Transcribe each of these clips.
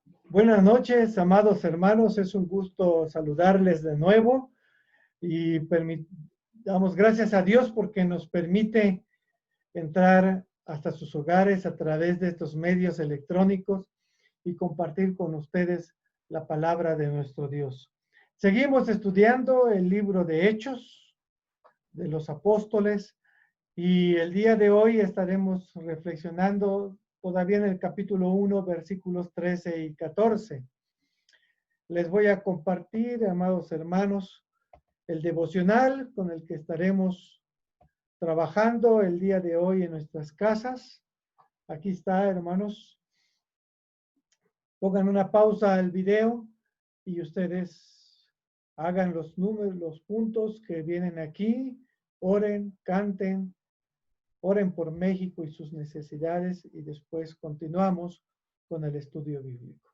Buenas noches, amados hermanos. Es un gusto saludarles de nuevo y damos gracias a Dios porque nos permite entrar hasta sus hogares a través de estos medios electrónicos y compartir con ustedes la palabra de nuestro Dios. Seguimos estudiando el libro de Hechos de los Apóstoles y el día de hoy estaremos reflexionando todavía en el capítulo 1, versículos 13 y 14. Les voy a compartir, amados hermanos, el devocional con el que estaremos trabajando el día de hoy en nuestras casas. Aquí está, hermanos. Pongan una pausa al video y ustedes hagan los números, los puntos que vienen aquí. Oren, canten, oren por México y sus necesidades y después continuamos con el estudio bíblico.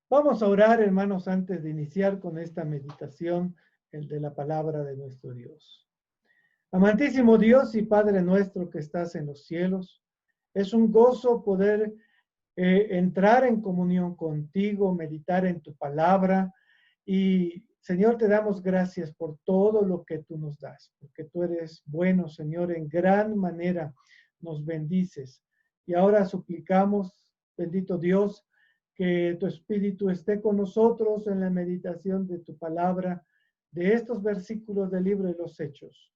Vamos a orar, hermanos, antes de iniciar con esta meditación, el de la palabra de nuestro Dios. Amantísimo Dios y Padre nuestro que estás en los cielos, es un gozo poder entrar en comunión contigo, meditar en tu palabra y, Señor, te damos gracias por todo lo que tú nos das, porque tú eres bueno, Señor, en gran manera nos bendices. Y ahora suplicamos, bendito Dios, que tu Espíritu esté con nosotros en la meditación de tu palabra, de estos versículos del libro de los Hechos.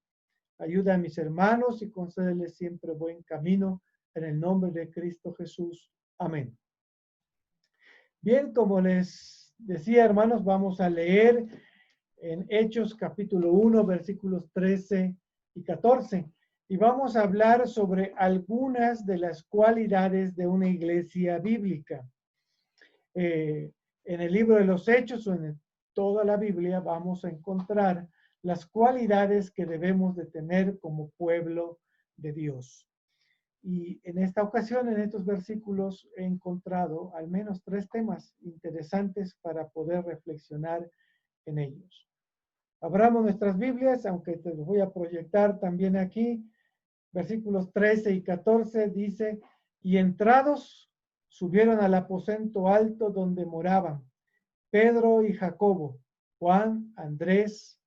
Ayuda a mis hermanos y concédeles siempre buen camino en el nombre de Cristo Jesús. Amén. Bien, como les decía, hermanos, vamos a leer en Hechos capítulo 1, versículos 13 y 14. Y vamos a hablar sobre algunas de las cualidades de una iglesia bíblica. En el libro de los Hechos o en toda la Biblia vamos a encontrar las cualidades que debemos de tener como pueblo de Dios. Y en esta ocasión, en estos versículos, he encontrado al menos 3 temas interesantes para poder reflexionar en ellos. Abramos nuestras Biblias, aunque te los voy a proyectar también aquí. Versículos 13 y 14 dice, y entrados subieron al aposento alto donde moraban Pedro y Jacobo, Juan, Andrés,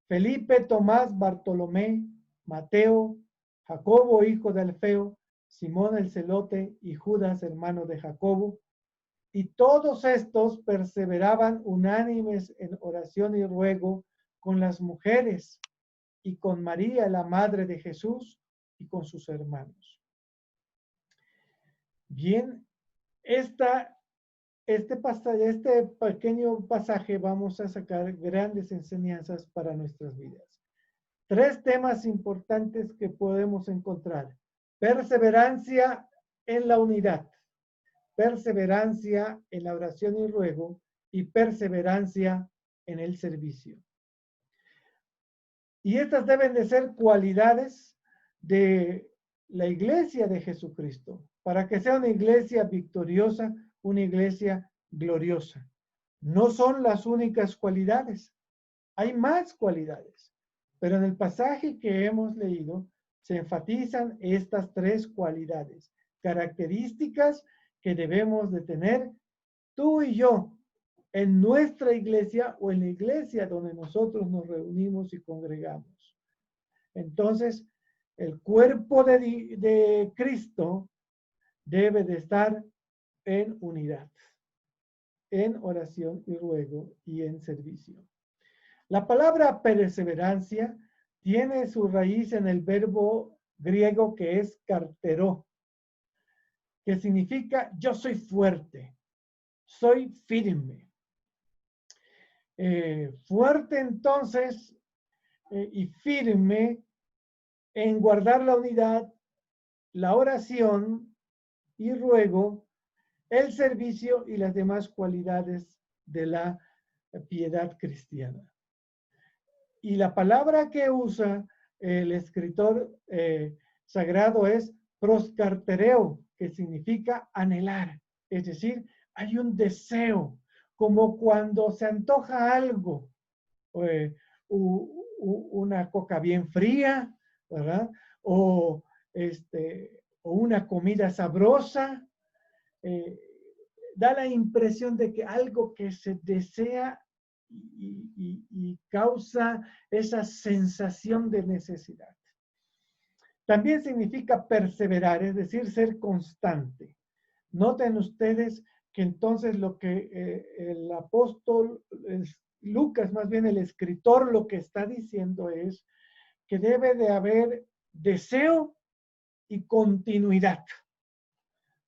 Felipe, Tomás, Bartolomé, Mateo, Jacobo, hijo de Alfeo, Simón el celote y Judas, hermano de Jacobo. Y todos estos perseveraban unánimes en oración y ruego con las mujeres y con María, la madre de Jesús, y con sus hermanos. Bien, este pequeño pasaje vamos a sacar grandes enseñanzas para nuestras vidas. 3 temas importantes que podemos encontrar. Perseverancia en la unidad, perseverancia en la oración y ruego y perseverancia en el servicio. Y estas deben de ser cualidades de la iglesia de Jesucristo, para que sea una iglesia victoriosa, una iglesia gloriosa. No son las únicas cualidades, hay más cualidades, pero en el pasaje que hemos leído se enfatizan estas 3 cualidades, características que debemos de tener tú y yo en nuestra iglesia o en la iglesia donde nosotros nos reunimos y congregamos. Entonces, el cuerpo de Cristo debe de estar en unidad, en oración y ruego y en servicio. La palabra perseverancia tiene su raíz en el verbo griego que es carteró, que significa yo soy fuerte, soy firme. Fuerte entonces y firme en guardar la unidad, la oración y ruego, el servicio y las demás cualidades de la piedad cristiana. Y la palabra que usa el escritor sagrado es proscartereo, que significa anhelar. Es decir, hay un deseo, como cuando se antoja algo, una coca bien fría, ¿verdad? O una comida sabrosa. eh, da la impresión de que algo que se desea y causa esa sensación de necesidad. También significa perseverar, es decir, ser constante. Noten ustedes que entonces lo que el apóstol Lucas, más bien el escritor, lo que está diciendo es que debe de haber deseo y continuidad.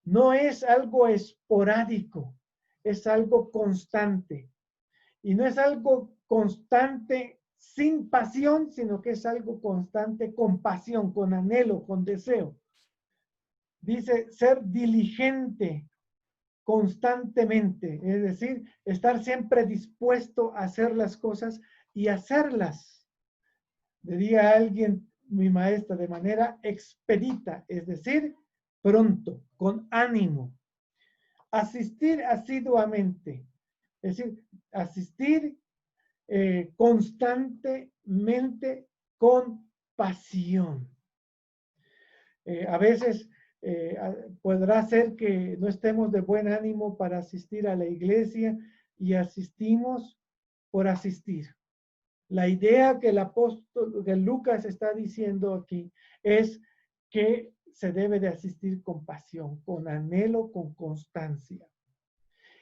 No es algo esporádico, es algo constante. Y no es algo constante sin pasión, sino que es algo constante con pasión, con anhelo, con deseo. Dice ser diligente constantemente, es decir, estar siempre dispuesto a hacer las cosas y hacerlas. Diría alguien, mi maestra, de manera expedita, es decir, pronto, con ánimo. Asistir asiduamente, es decir, asistir constantemente con pasión. A veces podrá ser que no estemos de buen ánimo para asistir a la iglesia y asistimos por asistir. La idea que el apóstol, que Lucas está diciendo aquí es que se debe de asistir con pasión, con anhelo, con constancia.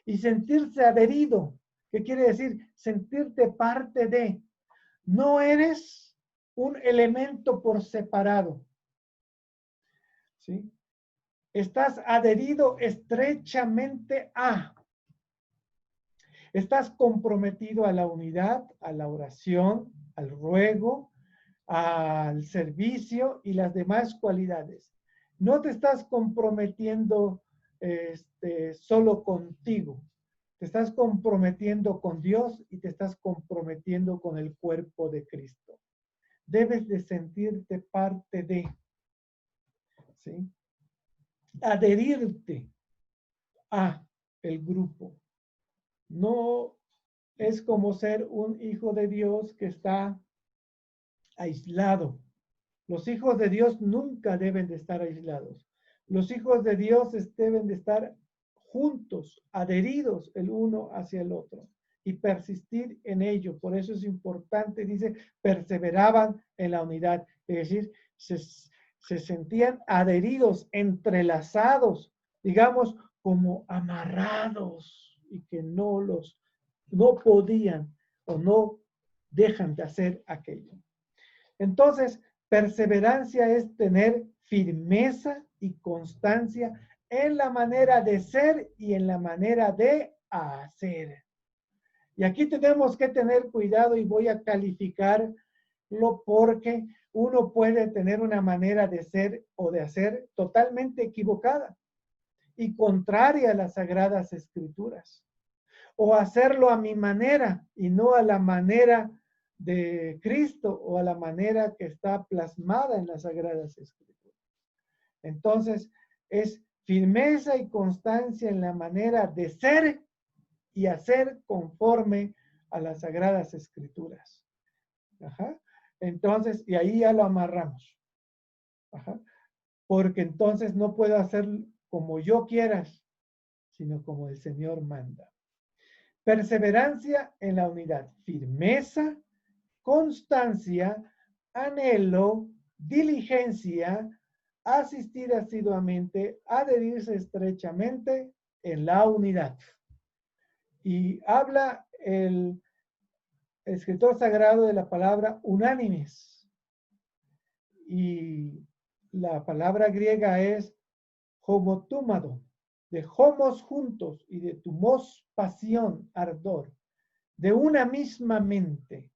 Y sentirse adherido, ¿qué quiere decir? Sentirte parte de. No eres un elemento por separado. ¿Sí? Estás adherido estrechamente a. Estás comprometido a la unidad, a la oración, al ruego, al servicio y las demás cualidades. No te estás comprometiendo solo contigo. Te estás comprometiendo con Dios y te estás comprometiendo con el cuerpo de Cristo. Debes de sentirte parte de, ¿sí? Adherirte a el grupo. No es como ser un hijo de Dios que está aislado. Los hijos de Dios nunca deben de estar aislados. Los hijos de Dios deben de estar juntos, adheridos el uno hacia el otro y persistir en ello. Por eso es importante, dice, perseveraban en la unidad. Es decir, se sentían adheridos, entrelazados, digamos, como amarrados y que no podían o no dejan de hacer aquello. Entonces, perseverancia es tener firmeza y constancia en la manera de ser y en la manera de hacer. Y aquí tenemos que tener cuidado y voy a calificarlo porque uno puede tener una manera de ser o de hacer totalmente equivocada y contraria a las Sagradas Escrituras. O hacerlo a mi manera y no a la manera de Cristo o a la manera que está plasmada en las Sagradas Escrituras. Entonces, es firmeza y constancia en la manera de ser y hacer conforme a las Sagradas Escrituras. Ajá. Entonces, y ahí ya lo amarramos. Ajá. Porque entonces no puedo hacer como yo quieras, sino como el Señor manda. Perseverancia en la unidad, firmeza, constancia, anhelo, diligencia, asistir asiduamente, adherirse estrechamente en la unidad. Y habla el escritor sagrado de la palabra unánimes. Y la palabra griega es homotúmado, de homos juntos y de tumos pasión, ardor, de una misma mente.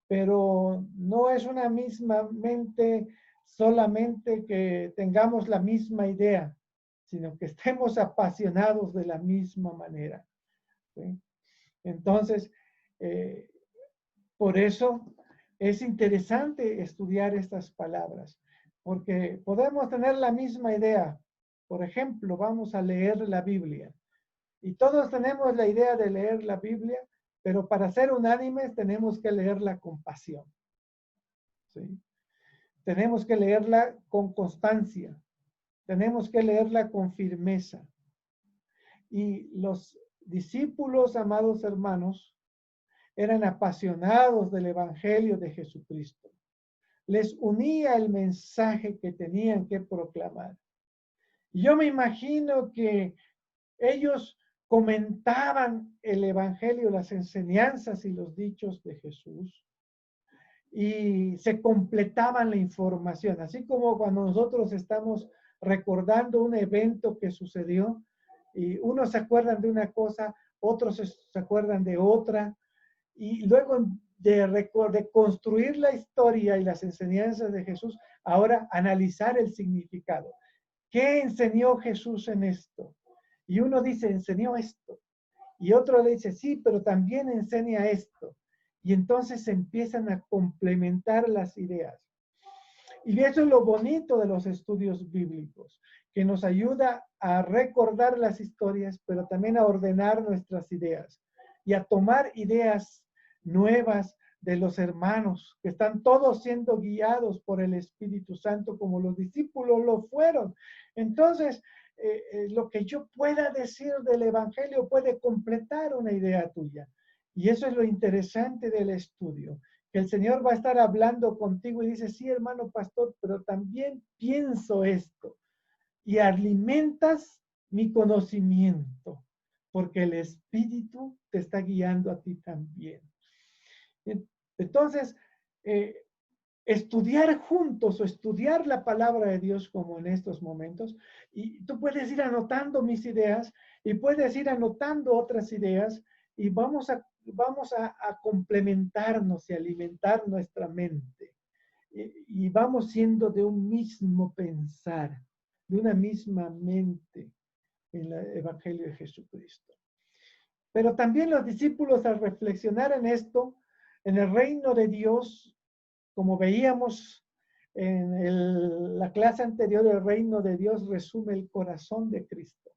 Pero no es una misma mente solamente que tengamos la misma idea, sino que estemos apasionados de la misma manera. ¿Sí? Entonces, por eso es interesante estudiar estas palabras, porque podemos tener la misma idea. Por ejemplo, vamos a leer la Biblia. Y todos tenemos la idea de leer la Biblia, pero para ser unánimes tenemos que leerla con pasión. ¿Sí? Tenemos que leerla con constancia. Tenemos que leerla con firmeza. Y los discípulos, amados hermanos, eran apasionados del Evangelio de Jesucristo. Les unía el mensaje que tenían que proclamar. Yo me imagino que ellos comentaban el Evangelio, las enseñanzas y los dichos de Jesús, y se completaban la información, así como cuando nosotros estamos recordando un evento que sucedió y unos se acuerdan de una cosa, otros se acuerdan de otra, y luego de construir la historia y las enseñanzas de Jesús, ahora analizar el significado. ¿Qué enseñó Jesús en esto? Y uno dice, enseñó esto. Y otro le dice, sí, pero también enseña esto. Y entonces se empiezan a complementar las ideas. Y eso es lo bonito de los estudios bíblicos, que nos ayuda a recordar las historias, pero también a ordenar nuestras ideas y a tomar ideas nuevas de los hermanos, que están todos siendo guiados por el Espíritu Santo como los discípulos lo fueron. Entonces, lo que yo pueda decir del Evangelio puede completar una idea tuya. Y eso es lo interesante del estudio, que el Señor va a estar hablando contigo y dice, sí, hermano pastor, pero también pienso esto. Y alimentas mi conocimiento, porque el Espíritu te está guiando a ti también. Entonces, estudiar juntos o estudiar la palabra de Dios como en estos momentos, y tú puedes ir anotando mis ideas y puedes ir anotando otras ideas y vamos a complementarnos y alimentar nuestra mente. Y vamos siendo de un mismo pensar, de una misma mente en el Evangelio de Jesucristo. Pero también los discípulos al reflexionar en esto, en el reino de Dios, como veíamos en la clase anterior, el reino de Dios resume el corazón de Cristo.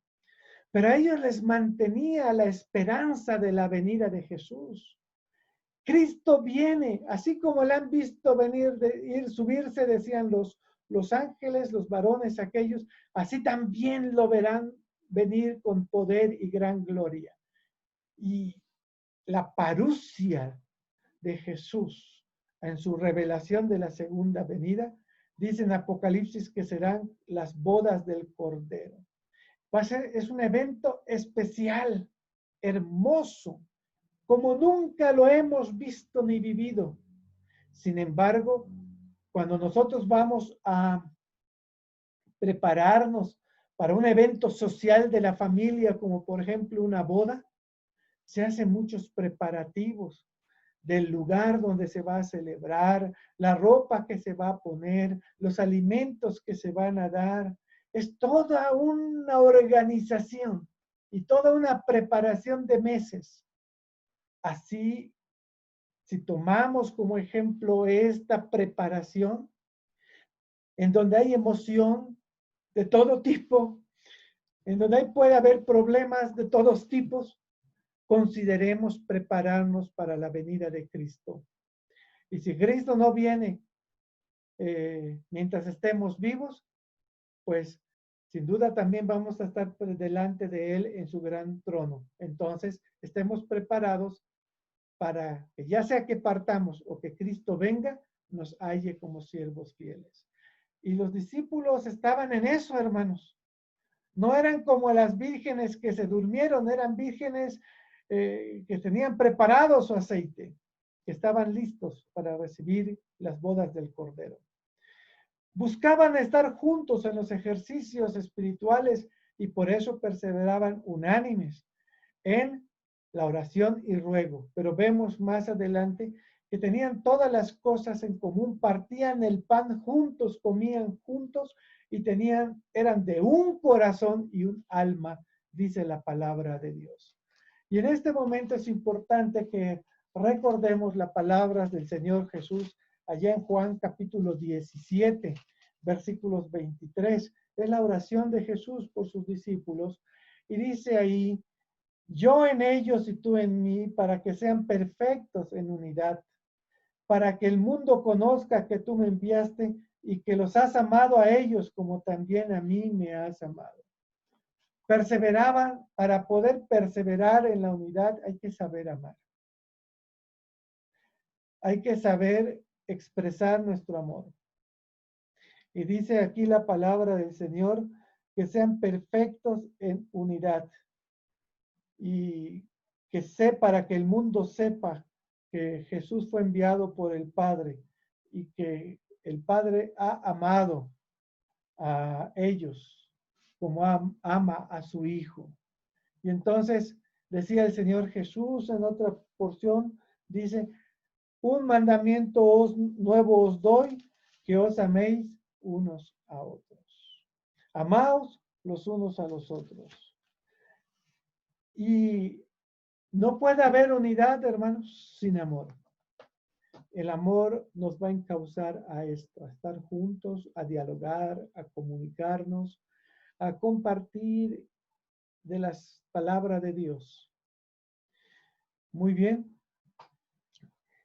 Pero a ellos les mantenía la esperanza de la venida de Jesús. Cristo viene, así como le han visto venir, subirse, decían los ángeles, los varones aquellos, así también lo verán venir con poder y gran gloria. Y la parusia de Jesús en su revelación de la segunda venida, dice en Apocalipsis que serán las bodas del Cordero. Es un evento especial, hermoso, como nunca lo hemos visto ni vivido. Sin embargo, cuando nosotros vamos a prepararnos para un evento social de la familia, como por ejemplo una boda, se hacen muchos preparativos del lugar donde se va a celebrar, la ropa que se va a poner, los alimentos que se van a dar. Es toda una organización y toda una preparación de meses. Así, si tomamos como ejemplo esta preparación, en donde hay emoción de todo tipo, en donde puede haber problemas de todos tipos, consideremos prepararnos para la venida de Cristo. Y si Cristo no viene mientras estemos vivos, pues sin duda también vamos a estar delante de Él en su gran trono. Entonces, estemos preparados para que ya sea que partamos o que Cristo venga, nos halle como siervos fieles. Y los discípulos estaban en eso, hermanos. No eran como las vírgenes que se durmieron, eran vírgenes que tenían preparado su aceite, que estaban listos para recibir las bodas del Cordero. Buscaban estar juntos en los ejercicios espirituales y por eso perseveraban unánimes en la oración y ruego. Pero vemos más adelante que tenían todas las cosas en común, partían el pan juntos, comían juntos y eran de un corazón y un alma, dice la palabra de Dios. Y en este momento es importante que recordemos las palabras del Señor Jesús allá en Juan capítulo 17, versículos 23. Es la oración de Jesús por sus discípulos y dice ahí, yo en ellos y tú en mí, para que sean perfectos en unidad, para que el mundo conozca que tú me enviaste y que los has amado a ellos como también a mí me has amado. perseveraban. Para poder perseverar en la unidad hay que saber amar. Hay que saber expresar nuestro amor. Y dice aquí la palabra del Señor, que sean perfectos en unidad. Y para que el mundo sepa que Jesús fue enviado por el Padre y que el Padre ha amado a ellos como ama a su Hijo. Y entonces decía el Señor Jesús en otra porción, dice, un mandamiento nuevo os doy, que os améis unos a otros. Amaos los unos a los otros. Y no puede haber unidad, hermanos, sin amor. El amor nos va a encauzar a esto, a estar juntos, a dialogar, a comunicarnos, a compartir de las palabras de Dios. Muy bien.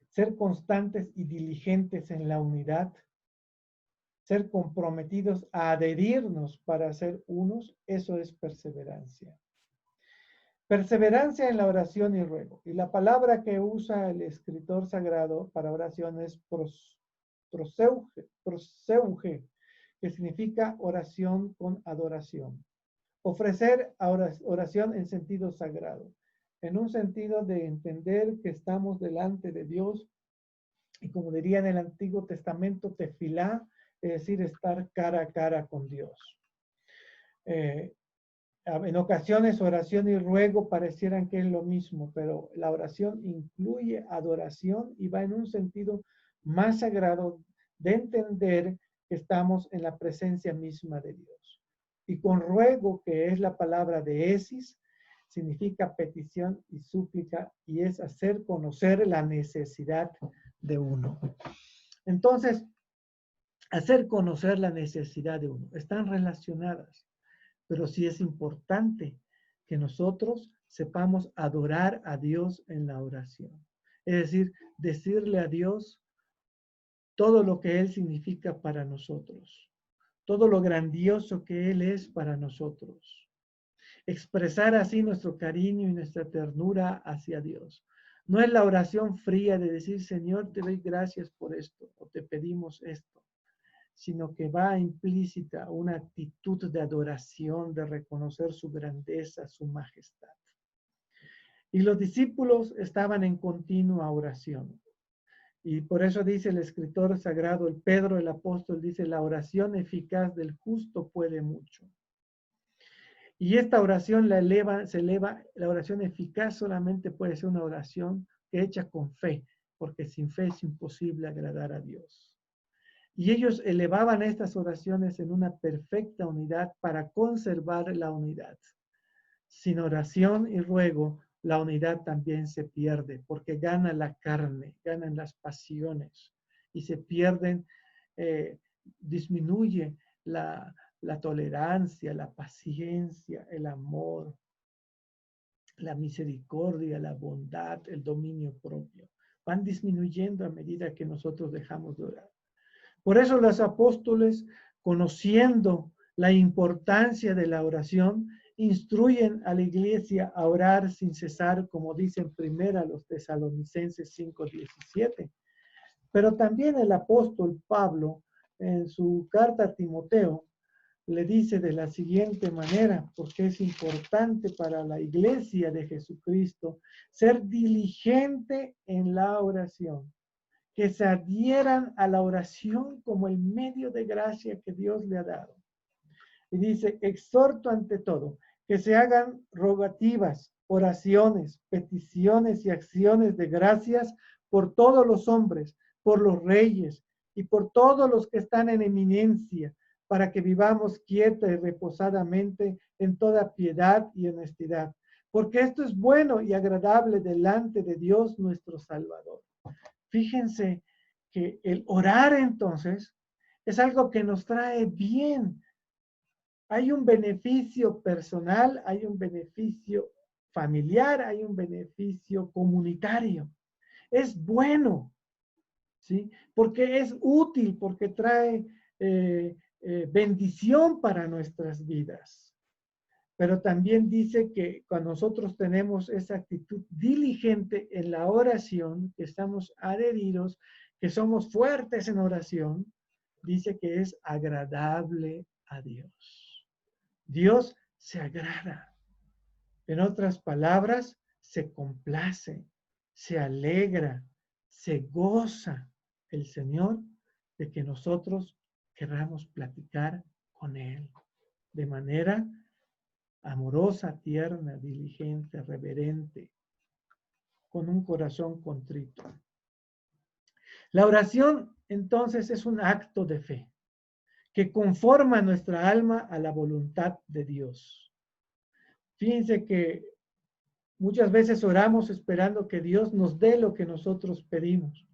Ser constantes y diligentes en la unidad, ser comprometidos a adherirnos para ser unos, eso es perseverancia. Perseverancia en la oración y ruego. Y la palabra que usa el escritor sagrado para oración es proseuge, que significa oración con adoración. Ofrecer oración en sentido sagrado, en un sentido de entender que estamos delante de Dios y como diría en el Antiguo Testamento, tefilá, es decir, estar cara a cara con Dios. En ocasiones oración y ruego parecieran que es lo mismo, pero la oración incluye adoración y va en un sentido más sagrado de entender que estamos en la presencia misma de Dios. Y con ruego, que es la palabra de esis, significa petición y súplica, y es hacer conocer la necesidad de uno. Entonces, hacer conocer la necesidad de uno. Están relacionadas. Pero sí es importante que nosotros sepamos adorar a Dios en la oración. Es decir, decirle a Dios todo lo que Él significa para nosotros, todo lo grandioso que Él es para nosotros. Expresar así nuestro cariño y nuestra ternura hacia Dios. No es la oración fría de decir, Señor, te doy gracias por esto, o te pedimos esto, sino que va implícita una actitud de adoración, de reconocer su grandeza, su majestad. Y los discípulos estaban en continua oración. Y por eso dice el escritor sagrado, el Pedro, el apóstol, dice, la oración eficaz del justo puede mucho. Y esta oración la oración eficaz solamente puede ser una oración que hecha con fe, porque sin fe es imposible agradar a Dios. Y ellos elevaban estas oraciones en una perfecta unidad para conservar la unidad. Sin oración y ruego, la unidad también se pierde, porque gana la carne, ganan las pasiones y se pierden, disminuye la tolerancia, la paciencia, el amor, la misericordia, la bondad, el dominio propio. Van disminuyendo a medida que nosotros dejamos de orar. Por eso los apóstoles, conociendo la importancia de la oración, instruyen a la iglesia a orar sin cesar, como dicen primero los Tesalonicenses 5:17. Pero también el apóstol Pablo, en su carta a Timoteo, le dice de la siguiente manera, porque es importante para la iglesia de Jesucristo ser diligente en la oración, que se adhieran a la oración como el medio de gracia que Dios le ha dado. Y dice, exhorto ante todo que se hagan rogativas, oraciones, peticiones y acciones de gracias por todos los hombres, por los reyes y por todos los que están en eminencia, para que vivamos quieta y reposadamente en toda piedad y honestidad, porque esto es bueno y agradable delante de Dios nuestro Salvador. Fíjense que el orar entonces es algo que nos trae bien. Hay un beneficio personal, hay un beneficio familiar, hay un beneficio comunitario. Es bueno, ¿sí? Porque es útil, porque trae bendición para nuestras vidas. pero también dice que cuando nosotros tenemos esa actitud diligente en la oración, que estamos adheridos, que somos fuertes en oración, dice que es agradable a Dios. Dios se agrada. En otras palabras, se complace, se alegra, se goza el Señor de que nosotros queramos platicar con Él de manera amorosa, tierna, diligente, reverente, con un corazón contrito. La oración, entonces, es un acto de fe que conforma nuestra alma a la voluntad de Dios. Fíjense que muchas veces oramos esperando que Dios nos dé lo que nosotros pedimos.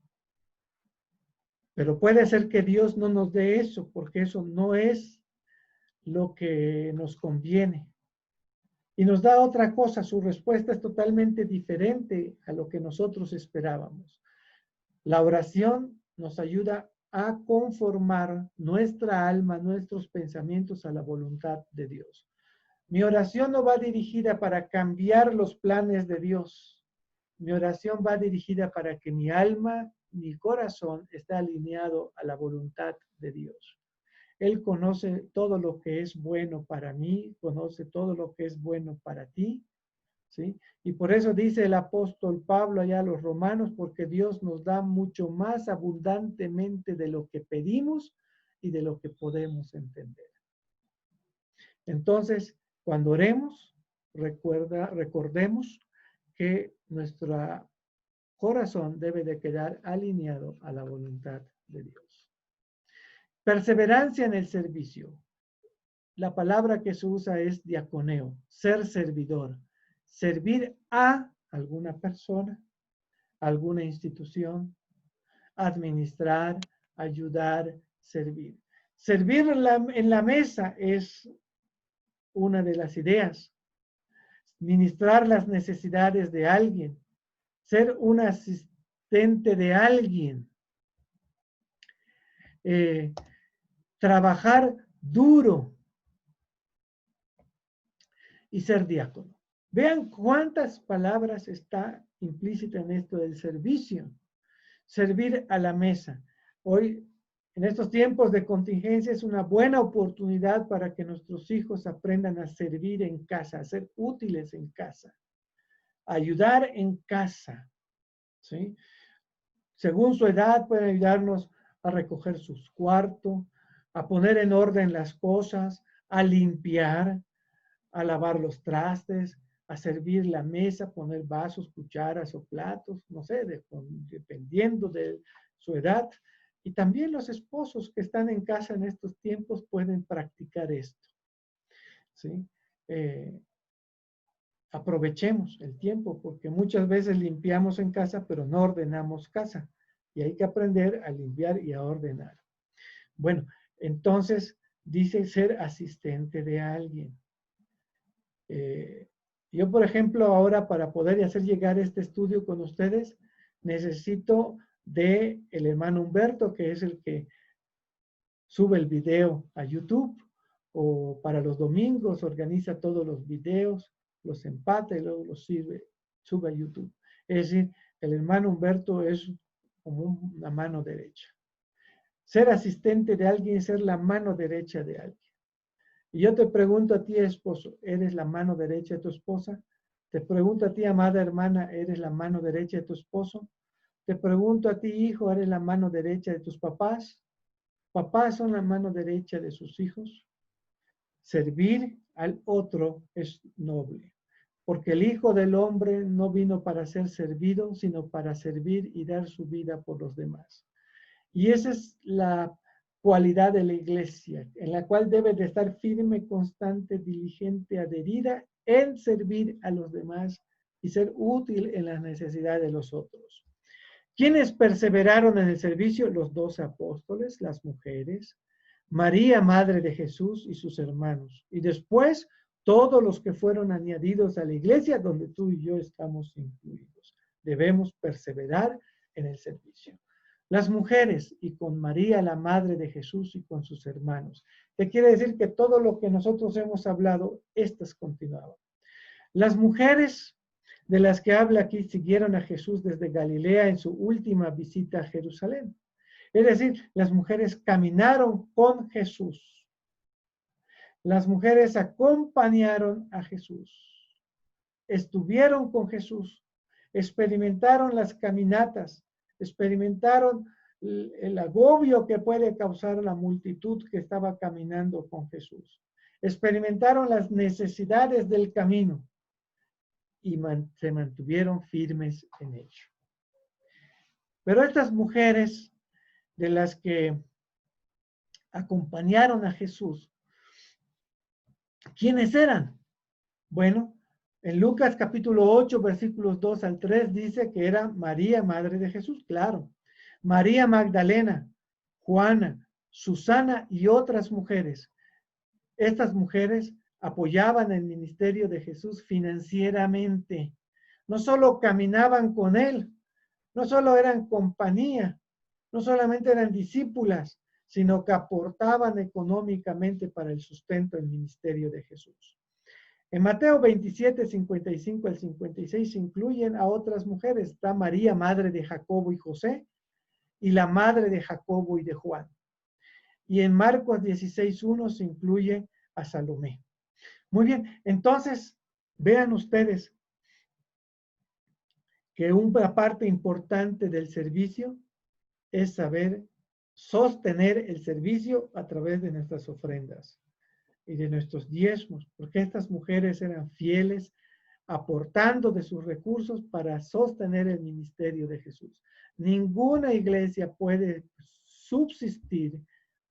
Pero puede ser que Dios no nos dé eso, porque eso no es lo que nos conviene. Y nos da otra cosa, su respuesta es totalmente diferente a lo que nosotros esperábamos. La oración nos ayuda a conformar nuestra alma, nuestros pensamientos a la voluntad de Dios. Mi oración no va dirigida para cambiar los planes de Dios. Mi oración va dirigida para que mi alma, mi corazón esté alineado a la voluntad de Dios. Él conoce todo lo que es bueno para mí, conoce todo lo que es bueno para ti, ¿sí? Y por eso dice el apóstol Pablo allá a los romanos, porque Dios nos da mucho más abundantemente de lo que pedimos y de lo que podemos entender. Entonces, cuando oremos, recordemos que nuestro corazón debe de quedar alineado a la voluntad de Dios. Perseverancia en el servicio. La palabra que se usa es diaconeo, ser servidor. Servir a alguna persona, alguna institución, administrar, ayudar, servir. Servir en la mesa es una de las ideas. Ministrar las necesidades de alguien, ser un asistente de alguien, trabajar duro y ser diácono. Vean cuántas palabras está implícita en esto del servicio. Servir a la mesa. Hoy, en estos tiempos de contingencia, es una buena oportunidad para que nuestros hijos aprendan a servir en casa, a ser útiles en casa, a ayudar en casa, ¿sí? Según su edad, pueden ayudarnos a recoger sus cuartos, a poner en orden las cosas, a limpiar, a lavar los trastes, a servir la mesa, poner vasos, cucharas o platos, no sé, dependiendo de su edad. Y también los esposos que están en casa en estos tiempos pueden practicar esto, ¿sí? Aprovechemos el tiempo, porque muchas veces limpiamos en casa, pero no ordenamos casa. Y hay que aprender a limpiar y a ordenar. Bueno, entonces dice ser asistente de alguien. Yo, por ejemplo, ahora para poder hacer llegar este estudio con ustedes, necesito de el hermano Humberto, que es el que sube el video a YouTube, o para los domingos organiza todos los videos, los empata y luego los sube a YouTube. Es decir, el hermano Humberto es como una mano derecha. Ser asistente de alguien es ser la mano derecha de alguien. Y yo te pregunto a ti, esposo, ¿eres la mano derecha de tu esposa? Te pregunto a ti, amada hermana, ¿eres la mano derecha de tu esposo? Te pregunto a ti, hijo, ¿eres la mano derecha de tus papás? ¿Papás son la mano derecha de sus hijos? Servir al otro es noble, porque el Hijo del Hombre no vino para ser servido, sino para servir y dar su vida por los demás. Y esa es la cualidad de la iglesia, en la cual debe de estar firme, constante, diligente, adherida en servir a los demás y ser útil en las necesidades de los otros. ¿Quiénes perseveraron en el servicio? Los 12 apóstoles, las mujeres, María, madre de Jesús y sus hermanos. Y después, todos los que fueron añadidos a la iglesia, donde tú y yo estamos incluidos. Debemos perseverar en el servicio. las mujeres y con María, la madre de Jesús y con sus hermanos. ¿Qué quiere decir? Que todo lo que nosotros hemos hablado, estas continuaban. Las mujeres de las que habla aquí siguieron a Jesús desde Galilea en su última visita a Jerusalén. Es decir, las mujeres caminaron con Jesús. Las mujeres acompañaron a Jesús. Estuvieron con Jesús. Experimentaron las caminatas. Experimentaron el agobio que puede causar la multitud que estaba caminando con Jesús. Experimentaron las necesidades del camino y se mantuvieron firmes en ello. Pero estas mujeres de las que acompañaron a Jesús, ¿quiénes eran? Bueno, en Lucas capítulo 8, versículos 2 al 3 dice que era María, madre de Jesús, claro. María Magdalena, Juana, Susana y otras mujeres. Estas mujeres apoyaban el ministerio de Jesús financieramente. No solo caminaban con él, no solo eran compañía, no solamente eran discípulas, sino que aportaban económicamente para el sustento del ministerio de Jesús. En Mateo 27, 55 al 56 se incluyen a otras mujeres. Está María, madre de Jacobo y José, y la madre de Jacobo y de Juan. Y en Marcos 16, 1 se incluye a Salomé. Muy bien, entonces vean ustedes que una parte importante del servicio es saber sostener el servicio a través de nuestras ofrendas y de nuestros diezmos, porque estas mujeres eran fieles, aportando de sus recursos para sostener el ministerio de Jesús. Ninguna iglesia puede subsistir,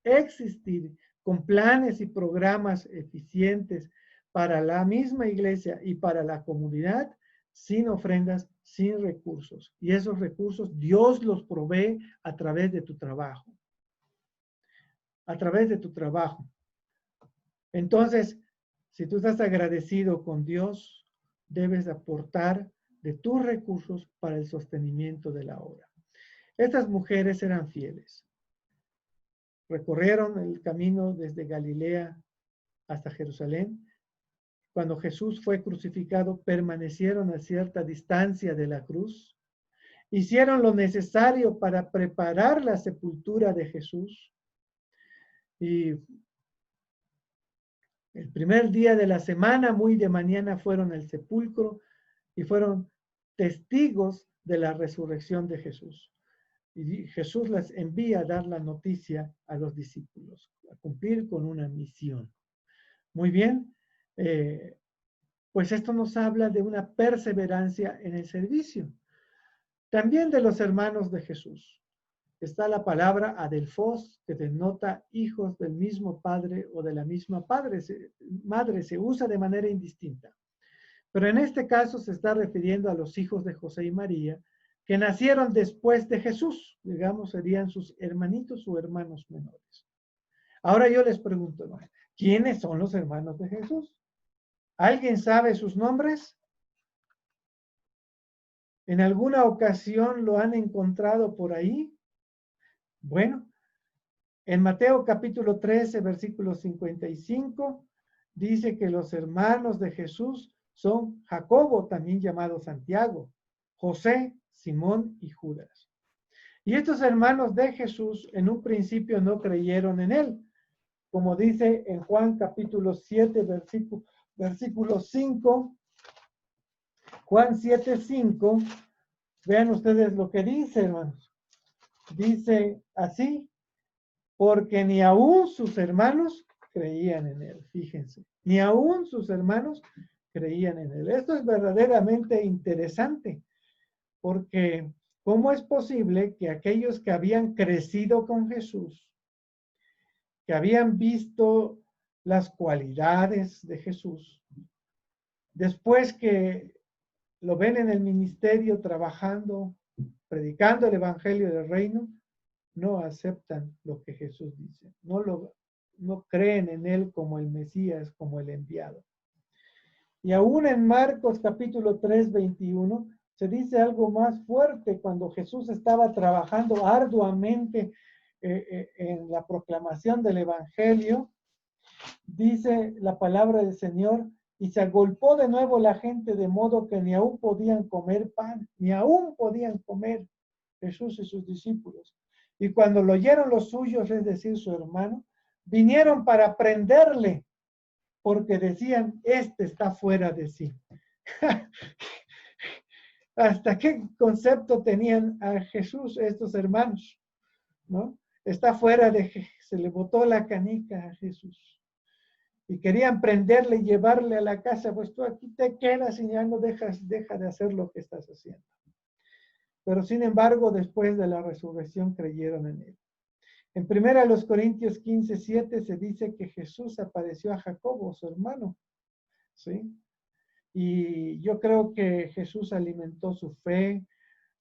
existir con planes y programas eficientes para la misma iglesia y para la comunidad sin ofrendas, sin recursos. Y esos recursos Dios los provee a través de tu trabajo. A través de tu trabajo. Entonces, si tú estás agradecido con Dios, debes aportar de tus recursos para el sostenimiento de la obra. Estas mujeres eran fieles. Recorrieron el camino desde Galilea hasta Jerusalén. Cuando Jesús fue crucificado, permanecieron a cierta distancia de la cruz. Hicieron lo necesario para preparar la sepultura de Jesús. Y el primer día de la semana, muy de mañana, fueron al sepulcro y fueron testigos de la resurrección de Jesús. Y Jesús les envía a dar la noticia a los discípulos, a cumplir con una misión. Muy bien, pues esto nos habla de una perseverancia en el servicio. También de los hermanos de Jesús. Está la palabra adelfos, que denota hijos del mismo padre o de la misma madre, se usa de manera indistinta. Pero en este caso se está refiriendo a los hijos de José y María, que nacieron después de Jesús, digamos, serían sus hermanitos o hermanos menores. Ahora yo les pregunto, ¿no? ¿Quiénes son los hermanos de Jesús? ¿Alguien sabe sus nombres? ¿En alguna ocasión lo han encontrado por ahí? Bueno, en Mateo capítulo 13, versículo 55, dice que los hermanos de Jesús son Jacobo, también llamado Santiago, José, Simón y Judas. Y estos hermanos de Jesús en un principio no creyeron en él, como dice en Juan capítulo 7, versículo 5, Juan 7, 5, vean ustedes lo que dice, hermanos. Dice así, porque ni aún sus hermanos creían en él, fíjense, ni aún sus hermanos creían en él. Esto es verdaderamente interesante, porque ¿cómo es posible que aquellos que habían crecido con Jesús, que habían visto las cualidades de Jesús, después que lo ven en el ministerio trabajando, predicando el evangelio del reino, no aceptan lo que Jesús dice, no creen en él como el Mesías, como el enviado? Y aún en Marcos capítulo 3, 21, se dice algo más fuerte cuando Jesús estaba trabajando arduamente en la proclamación del Evangelio. Dice la palabra del Señor, y se agolpó de nuevo la gente de modo que ni aún podían comer pan, ni aún podían comer Jesús y sus discípulos. Y cuando lo oyeron los suyos, es decir, su hermano, vinieron para prenderle, porque decían, este está fuera de sí. ¿Hasta qué concepto tenían a Jesús estos hermanos? ¿No? Está fuera de, se le botó la canica a Jesús. Y querían prenderle y llevarle a la casa, pues tú aquí te quedas y ya no deja de hacer lo que estás haciendo. Pero sin embargo, después de la resurrección creyeron en él. En 1 Corintios 15:7 se dice que Jesús apareció a Jacobo, su hermano, ¿sí? Y yo creo que Jesús alimentó su fe,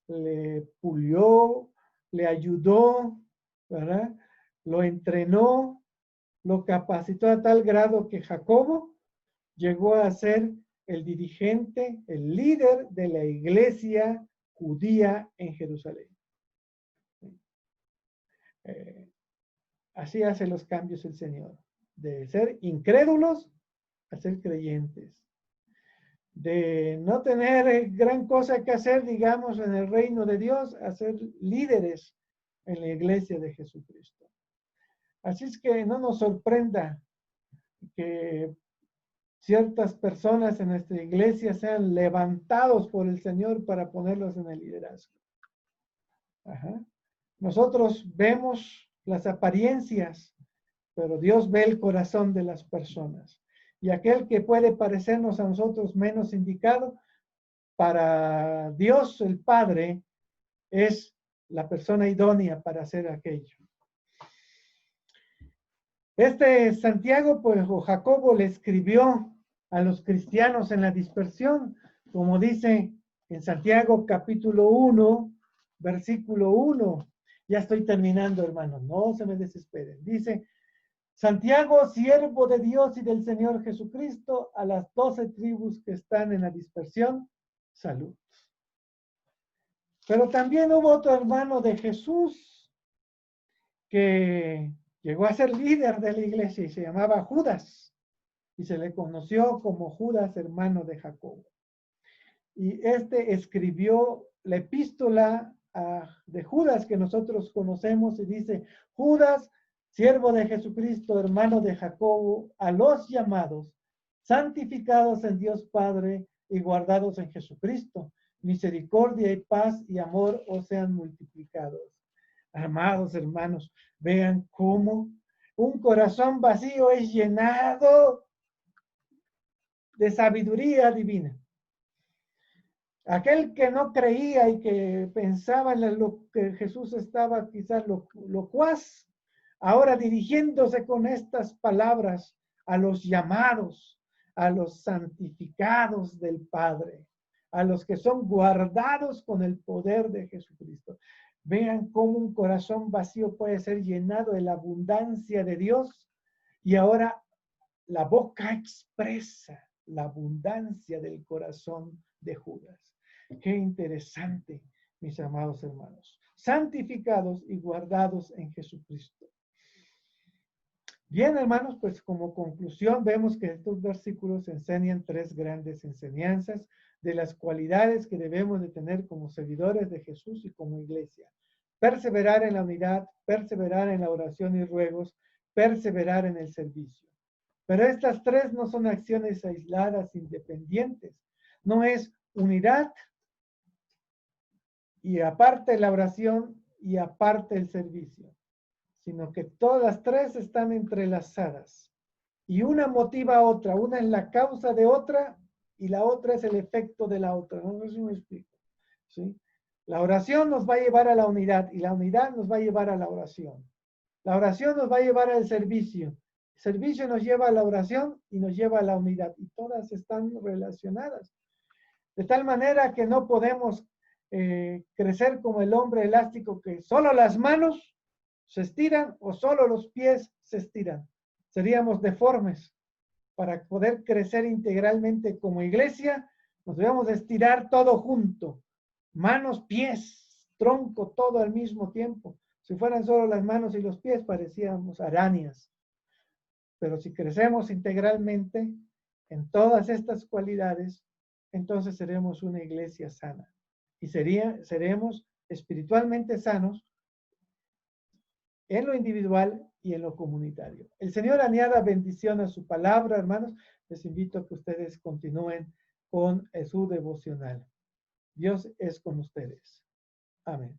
le pulió, le ayudó, ¿verdad? Lo entrenó, lo capacitó a tal grado que Jacobo llegó a ser el dirigente, el líder de la iglesia judía en Jerusalén. Así hace los cambios el Señor, de ser incrédulos a ser creyentes, de no tener gran cosa que hacer, digamos, en el reino de Dios, a ser líderes en la iglesia de Jesucristo. Así es que no nos sorprenda que ciertas personas en nuestra iglesia sean levantados por el Señor para ponerlos en el liderazgo. Ajá. Nosotros vemos las apariencias, pero Dios ve el corazón de las personas. Y aquel que puede parecernos a nosotros menos indicado, para Dios el Padre es la persona idónea para hacer aquello. Este Santiago, pues, o Jacobo le escribió a los cristianos en la dispersión, como dice en Santiago capítulo 1, versículo 1. Ya estoy terminando, hermanos, no se me desesperen. Dice, Santiago, siervo de Dios y del Señor Jesucristo, a las 12 tribus que están en la dispersión, salud. Pero también hubo otro hermano de Jesús que llegó a ser líder de la iglesia y se llamaba Judas y se le conoció como Judas, hermano de Jacobo. Y este escribió la epístola de Judas que nosotros conocemos y dice, Judas, siervo de Jesucristo, hermano de Jacobo, a los llamados, santificados en Dios Padre y guardados en Jesucristo, misericordia y paz y amor os sean multiplicados. Amados hermanos, vean cómo un corazón vacío es llenado de sabiduría divina. Aquel que no creía y que pensaba en lo que Jesús estaba quizás locuaz, ahora dirigiéndose con estas palabras a los llamados, a los santificados del Padre, a los que son guardados con el poder de Jesucristo. Vean cómo un corazón vacío puede ser llenado de la abundancia de Dios y ahora la boca expresa la abundancia del corazón de Judas. Qué interesante, mis amados hermanos. Santificados y guardados en Jesucristo. Bien, hermanos, pues como conclusión vemos que estos versículos enseñan tres grandes enseñanzas de las cualidades que debemos de tener como seguidores de Jesús y como iglesia. Perseverar en la unidad, perseverar en la oración y ruegos, perseverar en el servicio. Pero estas tres no son acciones aisladas, independientes. No es unidad y aparte la oración y aparte el servicio, sino que todas las tres están entrelazadas. Y una motiva a otra, una es la causa de otra y la otra es el efecto de la otra. No sé si me explico. ¿Sí? La oración nos va a llevar a la unidad y la unidad nos va a llevar a la oración. La oración nos va a llevar al servicio. El servicio nos lleva a la oración y nos lleva a la unidad. Y todas están relacionadas. De tal manera que no podemos crecer como el hombre elástico que solo las manos se estiran o solo los pies se estiran. Seríamos deformes. Para poder crecer integralmente como iglesia, nos debemos estirar todo junto. manos, pies, tronco, todo al mismo tiempo. Si fueran solo las manos y los pies, parecíamos arañas. Pero si crecemos integralmente en todas estas cualidades, entonces seremos una iglesia sana. Y seremos espiritualmente sanos en lo individual y en lo comunitario. El Señor añada bendición a su palabra, hermanos. Les invito a que ustedes continúen con su devocional. Dios es con ustedes. Amén.